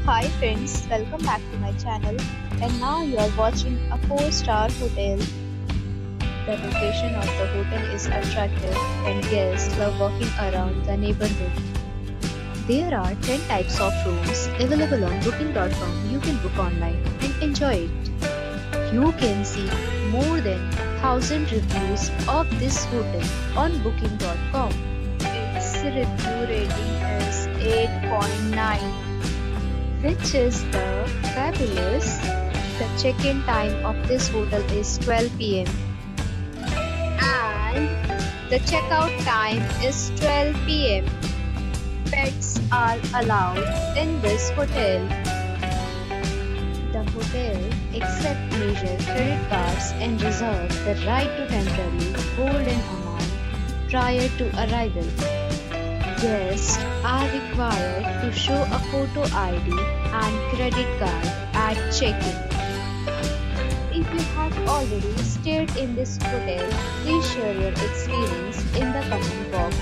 Hi friends, welcome back to my channel, and now you are watching a 4-star hotel. The location of the hotel is attractive and guests love walking around the neighborhood. There are 10 types of rooms available on booking.com. You can book online and enjoy it. You can see more than 1000 reviews of this hotel on booking.com. Its review rating is 8.9, which is the fabulous. The check-in time of this hotel is 12 p.m. and the checkout time is 12 p.m. Pets are allowed in this hotel. The hotel accepts major credit cards and reserves the right to temporarily hold an amount prior to arrival. Guests are required to show a photo ID and credit card at check-in. If you have already stayed in this hotel, please share your experience in the comment box.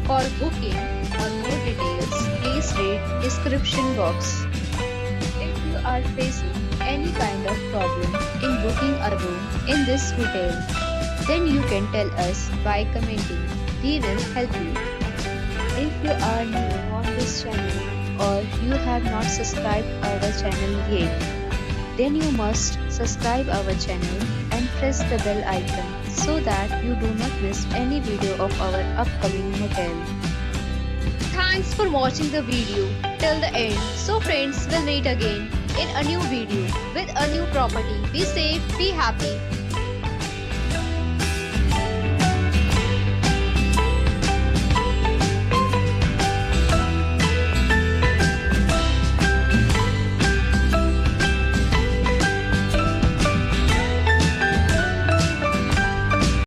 For booking or more details, please read description box. If you are facing any kind of problem in booking a room in this hotel, then you can tell us by commenting. We will help you. If you are new on this channel or you have not subscribed our channel yet, then you must subscribe our channel and press the bell icon so that you do not miss any video of our upcoming hotel. Thanks for watching the video till the end. So friends, we'll meet again in a new video with a new property. Be safe, be happy.